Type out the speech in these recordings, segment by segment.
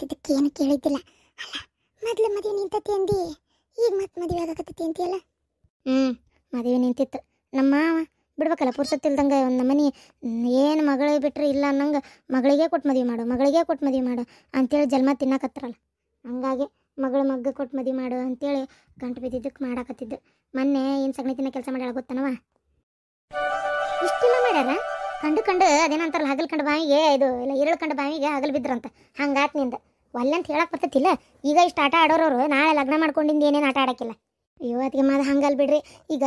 ಮಾತಾಡ್ತಿದ್ದಕ್ಕೆ ಏನು ಕೇಳಿದ್ದಿಲ್ಲ. ಅಲ್ಲ ಮೊದ್ಲು ಮದುವೆ ನಿಂತತಿ ಅಂದಿ, ಈಗ ಮತ್ತೆ ಮದುವೆ ಆಗಕತ್ತತಿ ಅಂತೀಯಲ್ಲ. ಮದುವೆ ನಿಂತಿತ್ತು. ನಮ್ಮ ಮಾವ ಬಿಡ್ಬೇಕಲ್ಲ ಪುರ್ಸತ್ತಿಲ್ದಂಗೆ ಒಂದು ನಮ್ಮನೆ ಏನು ಮಗಳಿಗೆ ಬಿಟ್ರೆ ಇಲ್ಲ ಅನ್ನಂಗೆ ಮಗಳಿಗೆ ಕೊಟ್ಟು ಮದುವೆ ಮಾಡು ಅಂತೇಳಿ ಜನ್ಮ ತಿನ್ನಕತ್ತಾರಲ್ಲ. ಹಂಗಾಗಿ ಮಗ್ಗ ಕೊಟ್ಟು ಮದುವೆ ಮಾಡು ಅಂತೇಳಿ ಗಂಟು ಬಿದ್ದಿದ್ದಕ್ಕೆ ಮಾಡಾಕತ್ತಿದ್ದು. ಮೊನ್ನೆ ಏನು ಸಗಣಿ ತಿನ್ನೋ ಕೆಲಸ ಮಾಡ್ಯಾಳ ಗೊತ್ತನವ. ಇಷ್ಟೆಲ್ಲ ಮಾಡ್ಯಾರ. ಕಂಡು ಅದೇನಂತಾರಲ್ಲ ಹಗಲ್ ಕಂಡು ಬಾವಿಗೆ ಇದು ಇಲ್ಲ ಇರಳು ಕಂಡು ಬಾವಿಗೆ ಹಗಲ್ ಬಿದ್ರಂತ. ಹಂಗಾತ್ ನಿಂದ ಒಲ್ಲೆ ಅಂತ ಹೇಳಕ್ ಬರ್ತೈತಿಲ್ಲ. ಈಗ ಇಷ್ಟು ಆಟ ಆಡೋರವರು ನಾಳೆ ಲಗ್ನ ಮಾಡ್ಕೊಂಡಿಂದ ಏನೇನು ಆಟ ಆಡೋಕ್ಕಿಲ್ಲ. ಇವತ್ತಿಗೆ ಮಾದ ಹಂಗಲ್ ಬಿಡ್ರಿ. ಈಗ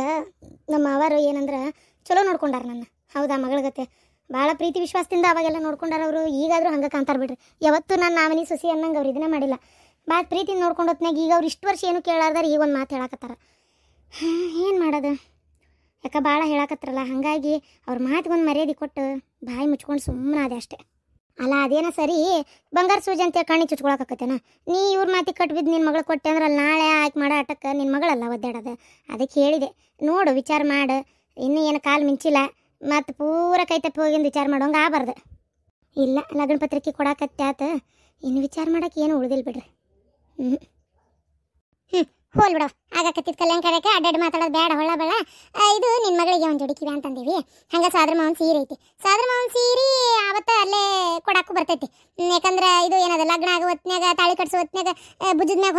ನಮ್ಮ ಅವರು ಏನಂದ್ರೆ ಚಲೋ ನೋಡ್ಕೊಂಡಾರ ನನ್ನ. ಹೌದಾ ಮಗಳಗತ್ತೆ ಭಾಳ ಪ್ರೀತಿ ವಿಶ್ವಾಸದಿಂದ ಅವಾಗೆಲ್ಲ ನೋಡ್ಕೊಂಡಾರ ಅವರು. ಈಗಾದರೂ ಹಂಗೆ ಕಾಂತಾರ ಬಿಡ್ರಿ. ಯಾವತ್ತೂ ನನ್ನ ನಾಮನಿ ಸೊಸಿ ಅನ್ನಂಗೆ ಅವ್ರು ಇದನ್ನೇ ಮಾಡಿಲ್ಲ. ಭಾಳ ಪ್ರೀತಿಯಿಂದ ನೋಡ್ಕೊಂಡು ಹೊತ್ನಾಗ ಈಗ ಅವ್ರು ಇಷ್ಟು ವರ್ಷ ಏನು ಕೇಳಾರ್ದಾರ ಈಗ ಒಂದು ಮಾತು ಹೇಳಕತ್ತಾರ. ಏನು ಮಾಡೋದು ಯಾಕೆ ಭಾಳ ಹೇಳಕತ್ತಾರಲ್ಲ. ಹಾಗಾಗಿ ಅವ್ರ ಮಾತಿಗೊಂದು ಮರ್ಯಾದೆ ಕೊಟ್ಟು ಬಾಯಿ ಮುಚ್ಕೊಂಡು ಸುಮ್ಮನೆ ಅದೇ ಅಷ್ಟೇ. ಅಲ್ಲ ಅದೇನ ಸರಿ ಬಂಗಾರ ಸೂಜಿ ಅಂತೇಳಿ ಕಣ್ಣಿಗೆ ಚುಚ್ಕೊಳಕತ್ತೇನ. ನೀ ಇವ್ರ ಮಾತಿಗೆ ಕಟ್ಬಿದ್ದು ನಿನ್ನ ಮಗಳು ಕೊಟ್ಟೆ ಅಂದ್ರೆ ಅಲ್ಲಿ ನಾಳೆ ಆಯ್ಕೆ ಮಾಡೋ ಆಟಕ್ಕೆ ನಿನ್ನ ಮಗಳಲ್ಲ ಒದ್ದಾಡೋದು. ಅದಕ್ಕೆ ಹೇಳಿದೆ ನೋಡು ವಿಚಾರ ಮಾಡು. ಇನ್ನೂ ಏನು ಕಾಲು ಮಿಂಚಿಲ್ಲ ಮತ್ತು ಪೂರ ಕೈ ತಪ್ಪಿ ಹೋಗಿಂದು ವಿಚಾರ ಮಾಡೋಂಗೆ ಆಗಬಾರ್ದು. ಇಲ್ಲ ಲಗ್ನ ಪತ್ರಿಕೆ ಕೊಡಾಕತ್ಯಾತ ಇನ್ನು ವಿಚಾರ ಮಾಡೋಕೆ ಏನು ಉಳಿದಿಲ್ಲ ಬಿಡ್ರಿ. ಹೋಲ್ ಬಿಡೋ ಆಗಕತ್ತಿದ್ ಕಲ್ಯಾಣ ಕಾರ್ಯಕ್ಕೆ ಅಡ್ಡಾಡಿ ಮಾತಾಡೋದು ಬೇಡ. ಹೊಳ್ಳ ಬೇಡ. ಇದು ನಿನ್ನ ಮಗಳಿಗೆ ಒಂದು ಜೋಡಿ ಕಿವಿ ಅಂತಂದೀವಿ. ಹಂಗೆ ಸಾದ್ರ ಮಾವನ ಸೀರೆ ಐತಿ. ಸಾದ್ರ ಮಾವನ ಸೀರೆ ಆವತ್ತ ಅಲ್ಲೇ ಕೊಡಾಕು ಬರ್ತೈತಿ. ಯಾಕಂದ್ರೆ ಇದು ಏನದ ಲಗ್ನ ಆಗೋ ಹೊತ್ನ್ಯಾಗ ತಾಳಿ ಕಟ್ಸೋ ಹೊತ್ನ್ಯಾಗ ಭುಜದ ಮ್ಯಾಗ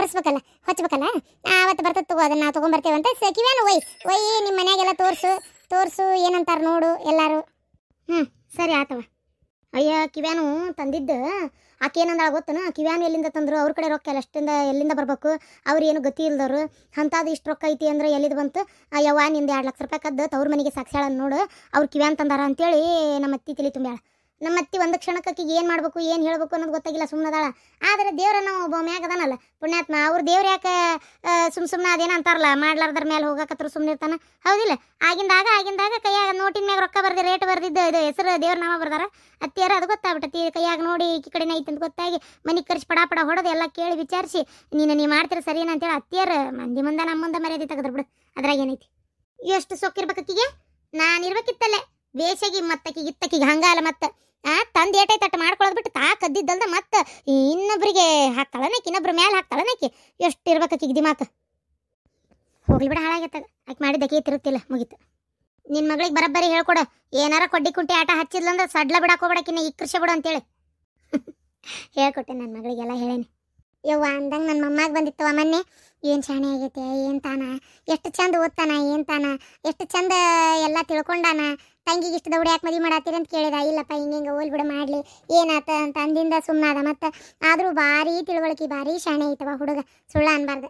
ಹೊಚ್ಬೇಕಲ್ಲ ಆವತ್ತು ಬರ್ತದೆ. ತಗೋ ಅದನ್ನ ನಾವು ತೊಗೊಂಬರ್ತೇವಂತ. ಕಿವ್ಯಾನು ಒಯ್ ನಿಮ್ಮ ಮನ್ಯಾಗೆಲ್ಲ ತೋರ್ಸು ಏನಂತಾರ ನೋಡು ಎಲ್ಲಾರು. ಸರಿ ಆತವ. ಅಯ್ಯ ಕಿವ್ಯಾನು ತಂದಿದ್ದು ಆಕೆ ಏನಂದಾಳ ಗೊತ್ತನ. ಕಿವ್ಯಾನು ಎಲ್ಲಿಂದ ತಂದರು ಅವ್ರ ಕಡೆ ರೊಕ್ಕ ಎಲ್ಲ ಅಷ್ಟಿಂದ ಎಲ್ಲಿಂದ ಬರ್ಬೇಕು. ಅವ್ರು ಏನು ಗತಿ ಇಲ್ದವ್ರು. ಅಂಥದ್ದು ಇಷ್ಟು ರೊಕ್ಕ ಐತಿ ಅಂದ್ರೆ ಎಲ್ಲಿದು ಬಂತು. ಯವ್ವ ನಿಂದು 2 ಲಕ್ಷ ರೂಪಾಯಿ ಕದ್ದು ತವ್ರ ಮನೆಗೆ ಸಾಕ್ಷಾಳ ನೋಡು ಅವ್ರು ಕಿವ್ಯಾನ್ ತಂದಾರ ಅಂತೇಳಿ ನಮ್ಮ ಅತ್ತಿ ತಲೆ ತುಂಬ್ಯಾಳ. ನಮ್ಮ ಅತ್ತಿ ಒಂದು ಕ್ಷಣಕ್ಕೆ ಏನು ಮಾಡಬೇಕು ಏನು ಹೇಳಬೇಕು ಅನ್ನೋದು ಗೊತ್ತಾಗಿಲ್ಲ, ಸುಮ್ಮನದಾಳ. ಆದರೆ ದೇವ್ರನ್ನ ಒಬ್ಬ ಮ್ಯಾಗ ಅದಾನಲ್ಲ ಪುಣ್ಯಾತ್ಮ, ಅವ್ರ ದೇವ್ರು ಯಾಕೆ ಸುಮ್ಮನೆ ಅದೇನೋ ಅಂತಾರಲ್ಲ ಮಾಡ್ಲಾರ್ದ್ರ ಮೇಲೆ ಹೋಗಕತ್ರ ಸುಮ್ಮನೆ ಇರ್ತಾನೆ. ಹೌದಿಲ್ಲ? ಆಗಿಂದಾಗ ಕೈಯಾಗ ನೋಟಿನ ಮ್ಯಾಗ ರೊಕ್ಕ ಬರ್ದಿ ರೇಟ್ ಬರ್ದಿದ್ದು ಇದು ಹೆಸರು ದೇವ್ರ ನಾಮ ಬರ್ದಾರ. ಅತ್ತಿಯಾರ ಅದು ಗೊತ್ತಾಗ್ಬಿಟ್ಟತಿ. ಕೈಯಾಗ ನೋಡಿ ಈ ಕಡೆನ ಐತೆ ಅಂತ ಗೊತ್ತಾಗಿ ಮನೆಗೆ ಕರ್ಸಿ ಪಡ ಹೊಡೋದು ಎಲ್ಲ ಕೇಳಿ ವಿಚಾರಿಸಿ ನೀ ಮಾಡ್ತೀರ ಸರಿನಾ ಅಂತೇಳಿ ಅತ್ತಿಯಾರ ಮಂದಿ ಮುಂದೆ ನಮ್ಮ ಮುಂದೆ ಮರ್ಯಾದೆ ತೆಗೆದ್ರು ಬಿಡು. ಅದ್ರಾಗ ಏನೈತಿ? ಎಷ್ಟು ಸೊಕ್ಕಿರ್ಬೇಕಕ್ಕಿಗೆ ನಾನು ಇರ್ಬೇಕಿತ್ತಲ್ಲೇ ಬೇಸಿಗೆ ಮತ್ತಕ್ಕಿಗೆ ಇತ್ತಕ್ಕಿಗೆ ಹಂಗಲ್ಲ. ಮತ್ತೆ ತಂದು ಏಟೈ ತಟ್ಟು ಮಾಡ್ಕೊಳ್ಳೋದು ಬಿಟ್ಟು ಕದ್ದಿದ್ದಲ್ದ ಮತ್ತೆ ಇನ್ನೊಬ್ರಿಗೆ ಹಾಕ್ತಾಳನಕಿ, ಇನ್ನೊಬ್ರ ಮೇಲೆ ಹಾಕ್ತಾಳನಕಿ. ಎಷ್ಟು ಇರ್ಬೇಕೀಗ ದಿಮಾಕ. ಹೋಗ್ಲಿ ಬಿಡ, ಹಾಳಾಗೈತದ. ಆಕೆ ಮಾಡಿದ್ದಕ್ಕೆ ತಿರುಗ್ತಿಲ್ಲ, ಮುಗೀತು. ನಿನ್ನ ಮಗಳಿಗೆ ಬರಬ್ಬರಿ ಹೇಳ್ಕೊಡ. ಏನಾರ ಕೊಡ್ಡಿ ಕುಂಟಿ ಆಟ ಹಚ್ಚಿದ್ಲಂದ್ರೆ ಸಡ್ಲ ಬಿಡಕ್ಕೆ ಹೋಗ್ಬಿಡಕಿನ್ನ ಇಕ್ಕೃಷ ಬಿಡು ಅಂತೇಳಿ ಹೇಳ್ಕೊಟ್ಟೆ. ನನ್ನ ಮಗಳಿಗೆಲ್ಲ ಹೇಳೇನಿ. ಯವ್ವ ಅಂದಂಗೆ ನನ್ನ ಮೊಮ್ಮಾಗ ಬಂದಿತ್ತವ ಮೊನ್ನೆ. ಏನು ಶಾಣೆ ಆಗೈತೆ, ಏನು ತಾನ ಎಷ್ಟು ಚಂದ ಓದ್ತಾನ, ಏನು ತಾನ ಎಷ್ಟು ಚಂದ ಎಲ್ಲ ತಿಳ್ಕೊಂಡಾನ. ತಂಗಿಗೆ ಇಷ್ಟು ದೌಡಿ ಯಾಕೆ ಮದುವೆ ಮಾಡತ್ತೀರಿ ಅಂತ ಕೇಳಿದ. ಇಲ್ಲಪ್ಪ ಹಿಂಗೆ ಹೋಲ್ ಬಿಡ ಮಾಡಲಿ ಏನಾತ ಅಂತ ಅಂದಿಂದ ಸುಮ್ಮನಾದ. ಮತ್ತು ಆದರೂ ಭಾರಿ ತಿಳುವಳಿಕೆ, ಭಾರಿ ಶಾಣೆ ಐತವ ಹುಡುಗ, ಸುಳ್ಳ ಅನ್ಬಾರ್ದು.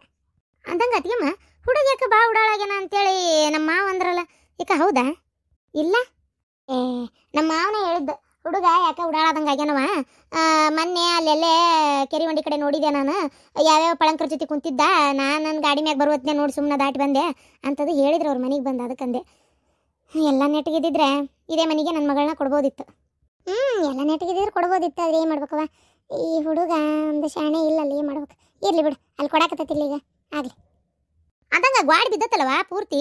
ಅಂದಂಗೆ ಅತ್ತಿಗೆಮ್ಮ ಹುಡುಗ ಯಾಕೆ ಬಾ ಉಡಾಳಾಗ್ಯಾನ ಅಂತೇಳಿ ನಮ್ಮ ಮಾವ ಅಂದ್ರಲ್ಲ, ಯಾಕ ಹೌದಾ? ಇಲ್ಲ ನಮ್ಮ ಮಾವನೇ ಹೇಳಿದ್ದ ಹುಡುಗ ಯಾಕೆ ಉಡಾಳಾದಂಗೆ ಆಗ್ಯಾನವ. ಮೊನ್ನೆ ಅಲ್ಲೆಲ್ಲೇ ಕೆರೆ ಒಂಡಿ ಕಡೆ ನೋಡಿದೆ ನಾನು. ಯಾವ್ಯಾವ ಪಳಂಕರ ಜೊತೆ ಕುಂತಿದ್ದ. ನನ್ನ ಗಾಡಿ ಮ್ಯಾಗ ಬರುವತ್ನೇ ನೋಡಿ ಸುಮ್ಮನೆ ದಾಟಿ ಬಂದೆ ಅಂತದು ಹೇಳಿದ್ರು ಅವ್ರ ಮನೆಗೆ ಬಂದು. ಅದಕ್ಕಂದೆ ಎಲ್ಲ ನೆಟ್ಟಿಗಿದ್ದಿದ್ರೆ ಇದೇ ಮನೆಗೆ ನನ್ನ ಮಗಳನ್ನ ಕೊಡ್ಬೋದಿತ್ತು. ಎಲ್ಲ ನೆಟ್ಟಿಗಿದ್ರೆ ಕೊಡ್ಬೋದಿತ್ತು. ಆದರೆ ಏನು ಮಾಡ್ಬೇಕವ, ಈ ಹುಡುಗ ಒಂದು ಶಾಣೆ ಇಲ್ಲ. ಅಲ್ಲಿ ಏನು ಮಾಡ್ಬೇಕು? ಇರಲಿ ಬಿಡು, ಅಲ್ಲಿ ಕೊಡಾಕತ್ತಿಲ್ಲ ಈಗ ಆಗಲಿ. ಅದಂಗ ಗ್ವಾಡಿ ಬಿದ್ದತ್ತಲ್ವ ಪೂರ್ತಿ.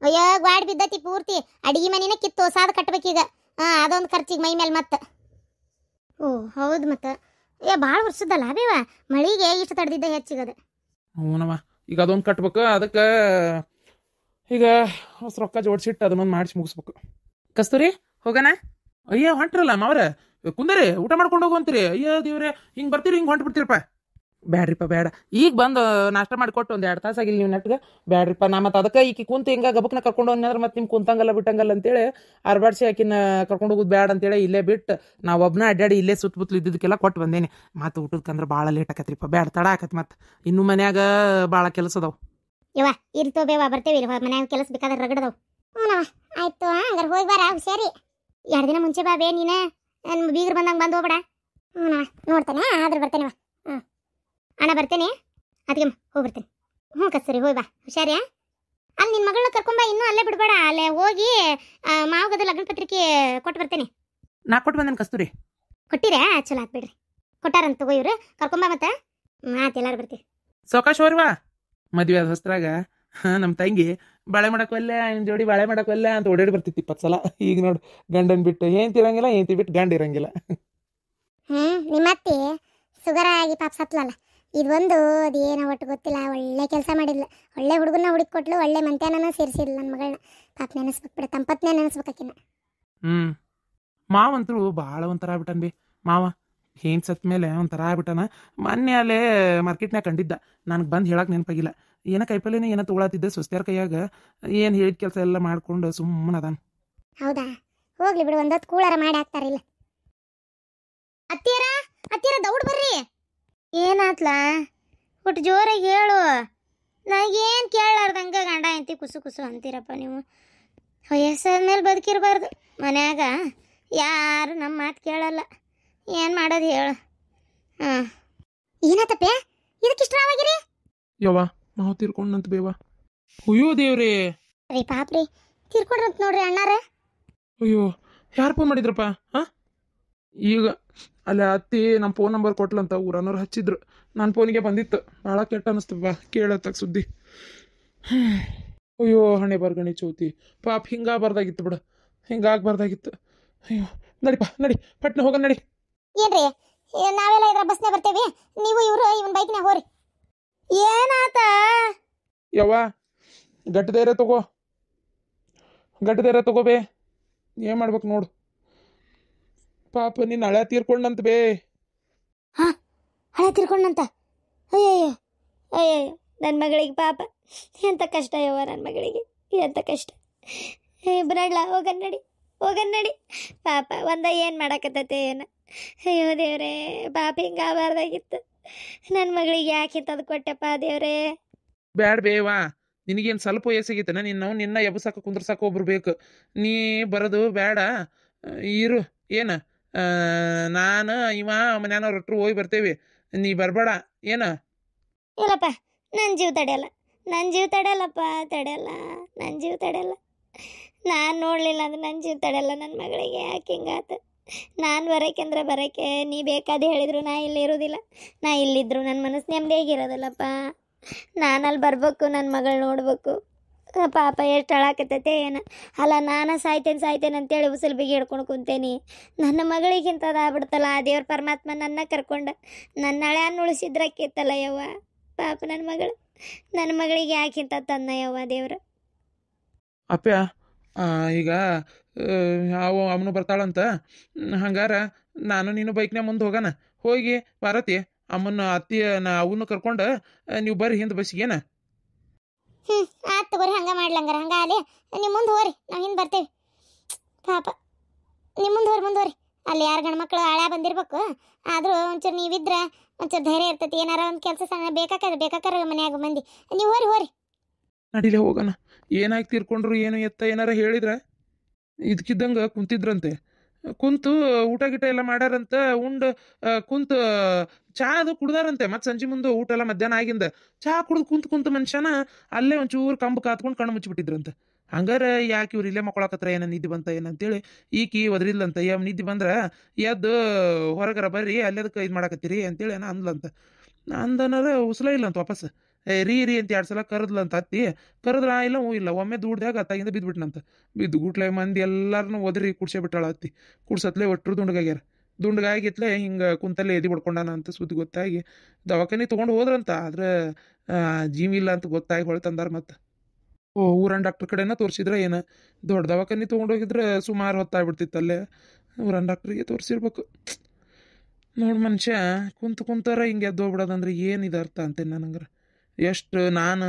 ಅಯ್ಯೋ ಗ್ವಾಡಿ ಬಿದ್ದತಿ ಪೂರ್ತಿ. ಅಡಿಗೆ ಮನೆನ ಕಿತ್ತು ಹೊಸಾದ ಕಟ್ಬೇಕೀಗ. ಅದೊಂದು ಖರ್ಚಿಗೆ ಮೈ ಮೇಲೆ ಮತ್ತೆ. ಓ ಹೌದು. ಮತ್ತೆ ಭಾಳ ವರ್ಷದಲ್ಲ ಬೇವ ಮಳಿಗೆ ಇಷ್ಟು ತಡೆದಿದ್ದ ಹೆಚ್ಚಿಗದ. ಹ್ಞೂನವ, ಈಗ ಅದೊಂದು ಕಟ್ಬೇಕು. ಅದಕ್ಕೆ ಈಗ ಹೊಸ ರೊಕ್ಕ ಜೋಡಿಸಿಟ್ಟು ಅದನ್ನೊಂದು ಮಾಡಿಸಿ ಮುಗಿಸ್ಬೇಕು. ಕಸ್ತೂರಿ ಹೋಗೋಣ? ಅಯ್ಯ ಹೊಂಟ್ರಲ್ಲ ಮಾವ್ರ, ಕುಂದರಿ ಊಟ ಮಾಡ್ಕೊಂಡು ಹೋಗುವಂತೀರಿ. ಅಯ್ಯೋ ದೇವ್ರೆ, ಹಿಂಗೆ ಬರ್ತೀರಿ ಹಿಂಗೆ ಹೊಂಟು ಬಿಡ್ತೀರಪ್ಪ. ಬ್ಯಾಡ್ರಿಪ್ಪ ಬೇಡ, ಈಗ ಬಂದು ನಾಷ್ಟ ಮಾಡಿಕೊಟ್ಟು ಒಂದು 2 ತಾಸು ಆಗಿಲ್ಲ ನೀವು ನೆಟ್ಗೆ. ಬ್ಯಾಡ್ರಿಪ್ಪ, ನಾ ಮತ್ತು ಅದಕ್ಕೆ ಈಕಿ ಕುಂತು ಹಿಂಗೆ ಗಬಕ್ನ ಕರ್ಕೊಂಡು ಹೋಗ್ನಂದ್ರೆ ಮತ್ತೆ ನಿಮ್ಗೆ ಕುಂತಂಗಲ್ಲ ಬಿಟ್ಟಂಗಲ್ಲ ಅಂತೇಳಿ ಆರ್ಬಾಡ್ಸಿ ಆಕಿನ ಕರ್ಕೊಂಡು ಹೋಗೋದು ಬ್ಯಾಡ ಅಂತೇಳಿ ಇಲ್ಲೇ ಬಿಟ್ಟು ನಾವು ಒಬ್ಬನ ಅಡ್ಡಾಡಿ ಇಲ್ಲೇ ಸುತ್ತಮುತ್ತಲು ಇದ್ದಿದ್ದಕ್ಕೆಲ್ಲ ಕೊಟ್ಟು ಬಂದೇನಿ. ಮತ್ತು ಊಟಕ್ಕಂದ್ರೆ ಭಾಳ ಲೇಟ್ ಆಕತ್ರಿಪ್ಪ. ಬ್ಯಾಡ, ತಡ ಆಕತಿ. ಮತ್ತು ಇನ್ನೂ ಮನ್ಯಾಗ ಭಾಳ ಕೆಲಸ ಅದಾವ. ಯವ್ವ ಇರ್ತೋ ಬೇವ, ಬರ್ತೇವೆ. ಮನ್ಯಾಗ ಕೆಲಸ ಬೇಕಾದ್ರೆ ರಗಡದವು. ಆಯ್ತು, ಹಂಗಾರೆ ಹೋಗಿ ಬಾರ ಹುಷಾರಿ. 2 ದಿನ ಮುಂಚೆ ಬಾ ಬೇ ನೀನು. ನನ್ನ ಬೀಗರು ಬಂದಂಗೆ ಬಂದು ಹೋಗ್ಬೇಡ. ನೋಡ್ತಾನೆ ಆದ್ರೆ ಬರ್ತೇನೆ. ಅಣ್ಣ ಬರ್ತೇನೆ. ಅದಕ್ಕೆ ಹೋಗಿ ಬರ್ತೇನೆ. ಕಸ್ತೂರಿ ಹೋಗಿ ಬಾ ಹುಷಾರಿಯಾ. ಅಲ್ಲಿ ನಿನ್ನ ಮಗಳನ್ನ ಕರ್ಕೊಂಬ. ಇನ್ನೂ ಅಲ್ಲೇ ಬಿಡಬೇಡ. ಅಲ್ಲೇ ಹೋಗಿ ಮಾವಗದು ಲಗ್ನ ಪತ್ರಿಕೆ ಕೊಟ್ಟು ಬರ್ತೇನೆ. ನಾ ಕೊಟ್ಟು ಬಂದೇನೆ ಕಸ್ತೂರಿ. ಕೊಟ್ಟಿರಾ? ಚಲೋ ಆತ್ ಬಿಡ್ರಿ. ಕೊಟ್ಟಾರಂತ ತಗೋ ಇವ್ರು. ಕರ್ಕೊಂಬ ಮತ್ತೆ. ಆಯ್ತು, ಎಲ್ಲಾರು ಬರ್ತೀವಿ. ಸಾವಕಾಶ ಹೋರ್ವಾ. ಮದುವೆ ಆದ ಹೊಸ್ತ್ರಾಗ ನಮ್ಮ ತಂಗಿ ಬಾಳೆ ಮಾಡಕ್ವಲ್ಲ ಇನ್ ಜೋಡಿ ಬಾಳೆ ಮಾಡಕ್ವಲ್ಲ ಅಂತ ಓಡಾಡಿ ಬರ್ತಿತ್ತು 20 ಸಲ. ಈಗ ನೋಡು, ಗಂಡನ್ ಬಿಟ್ಟು ಹೆಂಡ್ತಿ ಇರಂಗಿಲ್ಲ, ಹೆಂಡ್ತಿ ಬಿಟ್ಟು ಗಂಡ ಇರಂಗಿಲ್ಲ. ನಿಮ್ಮತ್ತಿ ಸುಗರ ಆಗಿ ಪಾಪ ಸತ್ಲಲ್ಲ. ಇದೊಂದು ಅದೇನೋ ಒಟ್ಟು ಗೊತ್ತಿಲ್ಲ, ಒಳ್ಳೆ ಕೆಲಸ ಮಾಡಿದ್ಲು, ಒಳ್ಳೆ ಹುಡುಗನ ಹುಡುಕೊಟ್ಲು, ಒಳ್ಳೆ ಮಂತ್ಯಾನನ ಸೇರಿಸಿದ್ಲು ನನ್ನ ಮಗಳನ್ನ. ಪಾಪ ನೆನೆಸ್ಬೇಕು ಬಿಡ, ತಂಪತ್ನೇ ನೆನೆಸ್ಬೇಕಾಕಿನ್ನ. ಮಾವಂತರು ಭಾಳ ಒಂಥರ ಬಿಟ್ಟನ್ ಬಿ ಮಾವ. ಹೆಂಗ್ ಸತ್ ಮೇಲೆ ಒಂಥರ ಆಗ್ಬಿಟ್ಟನ. ಮೊನ್ನೆ ಅಲ್ಲೇ ಮಾರ್ಕೆಟ್ನಾಗ ಕಂಡಿದ್ದ, ನನಗೆ ಬಂದು ಹೇಳಕ್ಕೆ ನೆನಪಾಗಿಲ್ಲ. ಏನೋ ಕೈಪಲ್ಯನೇ ಏನೋ ತೊಗೊಳತ್ತಿದ್ದೆ ಸ್ವಸ್ತ್ಯಾರ ಕೈಯಾಗ. ಏನು ಹೇಳಿದ ಕೆಲಸ ಎಲ್ಲ ಮಾಡ್ಕೊಂಡು ಸುಮ್ಮನೆ ಅದಾನ. ಹೌದಾ, ಹೋಗ್ಲಿ ಬಿಡು, ಒಂದೊತ್ತು ಕೂಳಾರ ಮಾಡಿ ಹಾಕ್ತಾರಿಲ್ಲ. ಅತ್ತಿಯರ ಅತ್ತಿಯರ ದೌಡ್ ಬರ್ರಿ. ಏನಾತ್ಲ ಒಟ್ಟು ಜೋರಾಗಿ ಹೇಳು. ನನಗೇನು ಕೇಳಾರ್ದಂಗೆ ಗಂಡ ಎಂತಿ ಕುಸು ಕುಸು ಅಂತೀರಪ್ಪ ನೀವು. ವಯಸ್ಸಾದ್ಮೇಲೆ ಬದುಕಿರಬಾರ್ದು. ಮನ್ಯಾಗ ಯಾರು ನಮ್ಮ ಮಾತು ಕೇಳಲ್ಲ. ಏನು ಮಾಡೋದು ಹೇಳು. ಹಾಂ, ಏನಾತಪ್ಪೆ ಇದಕ್ಕಿಷ್ಟ ಆಗಿರಿ? ಯವ್ವ ಮಾವು ತೀರ್ಕೊಂಡಂತ ಬೇವ. ಅಯ್ಯೋ ದೇವ್ರೇ. ರೀ ಪಾಪ್ರಿ ತೀರ್ಕೊಂಡ್ರಂತ ನೋಡ್ರಿ ಅಣ್ಣಾರ. ಅಯ್ಯೋ ಯಾರು ಫೋನ್ ಮಾಡಿದ್ರಪ್ಪ? ಹಾಂ, ಈಗ ಅಲ್ಲೇ ಅತ್ತಿ ನಮ್ಮ ಫೋನ್ ನಂಬರ್ ಕೊಟ್ಲಂತ ಊರನ್ನೋರು ಹಚ್ಚಿದ್ರು. ನನ್ನ ಫೋನಿಗೆ ಬಂದಿತ್ತು. ಭಾಳ ಕೆಟ್ಟ ಅನ್ನಿಸ್ತಪ್ಪ ಕೇಳತ್ತಕ್ಕೆ ಸುದ್ದಿ. ಅಯ್ಯೋ ಹಣೆ ಬರ್ಗಣಿ ಚೌತಿ ಪಾಪ ಹಿಂಗಾಗಬಾರ್ದಾಗಿತ್ತು ಬಿಡು, ಹಿಂಗಾಗಬಾರ್ದಾಗಿತ್ತು. ಅಯ್ಯೋ ನಡಿಪ್ಪ ನಡಿ, ಪಟ್ನ ಹೋಗ ನಡಿ. ಏನ್ರಿ ನಾವೆಲ್ಲ ಇದ್ರ ಬಸ್ನೇ ಬರ್ತೇವಿ, ನೀವು ಇವರು ಇವನ್ ಬೈಕ್ನಾಗ ಹೋರಿ. ಏನಾತ? ಯವ್ವ ಗಟ್ಟಿದೇರೆ ತಗೋ, ಗಟ್ಟಿದೇರೆ ತಗೋಬೇ. ಏನು ಮಾಡ್ಬೇಕು ನೋಡು. ಪಾಪ ನೀನು ಹಳೆ ತೀರ್ಕೊಂಡಂತ ಬೇ. ಹಾಂ, ಹಳೆ ತಿರ್ಕೊಂಡಂತ. ಅಯ್ಯಯ್ಯೋ ಅಯ್ಯಯ್ಯೋ, ನನ್ನ ಮಗಳಿಗೆ ಪಾಪ ಎಂಥ ಕಷ್ಟ ಯವ್ವ, ನನ್ನ ಮಗಳಿಗೆ ಎಂಥ ಕಷ್ಟ. ಬಿಡಲ್ಲ, ಹೋಗನ್ನಡಿ ಹೋಗನ್ನಡಿ. ಪಾಪ ಒಂದ ಏನು ಮಾಡಕತ್ತೈತೆ ಏನು. ಅಯ್ಯೋ ದೇವ್ರೇ, ಪಾಪ ಹಿಂಗಾಗಬಾರ್ದಾಗಿತ್ತು. ನನ್ನ ಮಗಳಿಗೆ ಯಾಕೆ ಇಂಥದ್ದು ಕೊಟ್ಟೆಪ್ಪ ದೇವ್ರೇ. ಬ್ಯಾಡ ಬೇವಾ, ನಿನಗೇನು ಸ್ವಲ್ಪ ವಯಸ್ಸಾಗಿತ್ತನ, ನಿನ್ನ ಎಬ್ಸಾಕ ಕುಂದ್ರಸಾಕ ಒಬ್ರು ಬೇಕು. ನೀ ಬರೋದು ಬೇಡ, ಇರು. ಏನು ನಾನು ಇವ ಮನ್ಯಾನವ್ರ ಒಟ್ಟರು ಹೋಗಿ ಬರ್ತೇವಿ, ನೀ ಬರಬೇಡ. ಏನು ಇಲ್ಲಪ್ಪ, ನನ್ನ ಜೀವ ತಡೆಯಲ್ಲ, ನನ್ನ ಜೀವ ತಡೆಯಲ್ಲಪ್ಪ, ತಡೆಯಲ್ಲ, ನನ್ನ ಜೀವ ತಡೆಯಲ್ಲ. ನಾನು ನೋಡಲಿಲ್ಲ ಅಂದ್ರೆ ನನ್ನ ಜೀವ ತಡೆಯಲ್ಲ. ನನ್ನ ಮಗಳಿಗೆ ಯಾಕೆ ಹಿಂಗಾತ? ನಾನು ಬರೋಕೆಂದ್ರೆ ಬರೋಕ್ಕೆ ನೀ ಬೇಕಾದ ಹೇಳಿದ್ರು ನಾ ಇಲ್ಲಿ ಇರೋದಿಲ್ಲ. ನಾ ಇಲ್ಲಿದ್ರು ನನ್ನ ಮನಸ್ಸು ನೆಮ್ಮದಿಯಾಗಿರೋದಿಲ್ಲಪ್ಪ. ನಾನು ಅಲ್ಲಿ ಬರ್ಬೇಕು, ನನ್ನ ಮಗಳು ನೋಡ್ಬೇಕು. ಪಾಪ ಎಷ್ಟು ಅಳಾಕತ್ತೈತೆ ಏನು. ಅಲ್ಲ, ನಾನು ಸಾಯ್ತೇನೆ ಅಂತೇಳಿ ಉಸಿಲ್ ಬಿಗಿ ಹಿಡ್ಕೊಂಡು ಕುಂತೇನಿ. ನನ್ನ ಮಗಳಿಗಿಂತದ ಆಗ್ಬಿಡ್ತಲ್ಲ. ಆ ದೇವ್ರ ಪರಮಾತ್ಮ ನನ್ನ ಕರ್ಕೊಂಡು ನನ್ನ ಹಳೆಯನ್ನು ಉಳಿಸಿದ್ರಕ್ಕಿತ್ತಲ್ಲ ಯವ್ವ. ಪಾಪ ನನ್ನ ಮಗಳಿಗೆ ಯಾಕಿಂತ ತನ್ನ ಯವ್ವ ದೇವ್ರು. ಅಪ್ಪ್ಯ ಈಗ ಅವನು ಬರ್ತಾಳಂತ. ಹಂಗಾರ ನಾನು ನೀನು ಬೈಕ್ನಾಗ ಮುಂದೆ ಹೋಗೋಣ. ಹೋಗಿ ಭಾರತಿ ಅಮ್ಮನ ಅತ್ತಿ ಅವನು ಕರ್ಕೊಂಡು ನೀವು ಬರ್ರಿ ಹಿಂದೆ ಬಸ್ಸಿಗೇನ. ಆತ್ ತಗೋರಿ, ಹಂಗ ಮಾಡ್ಲಂಗಾರ. ಹಂಗ ಅಲ್ಲಿ ನೀವು ಮುಂದೆ ಹೋರಿ, ನಾವು ಹಿಂದೆ ಬರ್ತೇವೆ. ಪಾಪ ನೀವು ಮುಂದೆ ಹೋರಿ. ಅಲ್ಲಿ ಯಾರು ಗಂಡ್ಮಕ್ಳು ಹಳೆ ಬಂದಿರ್ಬೇಕು. ಆದರೂ ಒಂಚೂರು ನೀವಿದ್ರೆ ಒಂಚೂರು ಧೈರ್ಯ ಇರ್ತೈತಿ. ಏನಾರ ಒಂದು ಕೆಲಸ ಬೇಕಾಕಾರ ಮನ್ಯಾಗ ಮಂದಿ. ನೀವು ಹೋರಿ. ನಡಿಲೆ ಹೋಗೋಣ. ಏನಾಗಿ ತೀರ್ಕೊಂಡ್ರು ಏನು ಎತ್ತ ಏನಾರ ಹೇಳಿದ್ರೆ ಇದಕ್ಕಿದ್ದಂಗೆ ಕುಂತಿದ್ರಂತೆ. ಕುಂತು ಊಟ ಗೀಟ ಎಲ್ಲ ಮಾಡ್ಯಾರಂತ. ಉಂಡು ಕುಂತು ಚಾ ಅದು ಕುಡ್ದಾರಂತೆ. ಮತ್ತು ಸಂಜೆ ಮುಂದೆ ಊಟ ಎಲ್ಲ ಮಧ್ಯಾಹ್ನ ಆಗಿಂದ ಚಹಾ ಕುಡ್ದು ಕುಂತು ಮನುಷ್ಯನ ಅಲ್ಲೇ ಒಂಚೂರು ಕಂಬ ಕಾತ್ಕೊಂಡು ಕಣ್ಣು ಮುಚ್ಚಿಬಿಟ್ಟಿದ್ರಂತೆ. ಹಂಗಾರೆ ಯಾಕೆ ಇವ್ರು ಇಲ್ಲೇ ಮಕ್ಕಳಕತ್ರ ಏನೋ ನಿದ್ದೆ ಬಂತ ಏನಂತೇಳಿ ಈಕಿ ಒದರಿದ್ಲಂತ. ನಿದ್ದೆ ಬಂದ್ರೆ ಎದ್ದು ಹೊರಗರ ಬರ್ರಿ, ಅಲ್ಲೇದಕ್ಕೆ ಇದು ಮಾಡಕತ್ತೀರಿ ಅಂತೇಳಿ ಏನೋ ಅಂದ್ಲಂತ. ಅಂದನಾರ ಉಸಲ ಇಲ್ಲಂತ ವಾಪಸ್. ರೀ ಅಂತ 2 ಸಲ ಕರೆದ್ಲಂತ ಅತ್ತಿ. ಕರೆದ್ರ ಇಲ್ಲ ಇಲ್ಲ, ಒಮ್ಮೆ ದೂಡ್ದಾಗ ಅತ್ತಾಗಿಂದ ಬಿದ್ದುಬಿಟ್ನಂತ. ಬಿದ್ದು ಗುಟ್ಲೆ ಮಂದಿ ಎಲ್ಲಾರನು ಒದರಿ ಕುಡ್ಸೇ ಬಿಟ್ಟಾಳ ಅತ್ತಿ. ಕುಡ್ಸತ್ಲೆ ಒಟ್ಟರು ದುಂಡಗಾಗ್ಯಾರ. ದುಂಡಗಾಗಿತ್ಲೆ ಹಿಂಗೆ ಕುಂತಲ್ಲೇ ಎದಿ ಹೊಡ್ಕೊಂಡಾನ ಅಂತ ಸುದ್ದಿ ಗೊತ್ತಾಗಿ ದವಾಖಾನೆ ತೊಗೊಂಡು ಹೋದ್ರಂತ. ಆದ್ರೆ ಜೀವ ಇಲ್ಲ ಅಂತ ಗೊತ್ತಾಗಿ ಹೊಳ್ತಂದಾರ. ಮತ್ತು ಊರನ್ ಡಾಕ್ಟರ್ ಕಡೆನ ತೋರಿಸಿದ್ರೆ ಏನು, ದೊಡ್ಡ ದವಾಖಾನೆ ತೊಗೊಂಡೋಗಿದ್ರೆ ಸುಮಾರು ಹೊತ್ತಾಗ್ಬಿಡ್ತಿತ್ತಲ್ಲೇ. ಊರನ್ ಡಾಕ್ಟ್ರಿಗೆ ತೋರಿಸಿರ್ಬೇಕು. ನೋಡಿ ಮನುಷ್ಯ ಕುಂತಾರ ಹಿಂಗೆ ಎದ್ದು ಹೋಗ್ಬಿಡೋದಂದ್ರೆ ಏನಿದೆ ಅರ್ಥ ಅಂತೇನೆ ನನಂಗ್ರೆ. ಎಷ್ಟು ನಾನು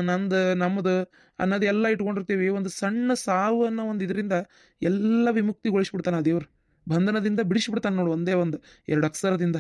ನಮ್ಮದು ಅನ್ನೋದು ಎಲ್ಲ ಇಟ್ಕೊಂಡಿರ್ತೀವಿ. ಒಂದು ಸಣ್ಣ ಸಾವು ಅನ್ನೋ ಒಂದು ಇದರಿಂದ ಎಲ್ಲ ವಿಮುಕ್ತಿಗೊಳಿಸ್ಬಿಡ್ತಾನೆ ಆ ದೇವ್ರು. ಬಂಧನದಿಂದ ಬಿಡಿಸ್ಬಿಡ್ತಾನೆ ನೋಡು, ಒಂದೇ 2 ಅಕ್ಷರದಿಂದ.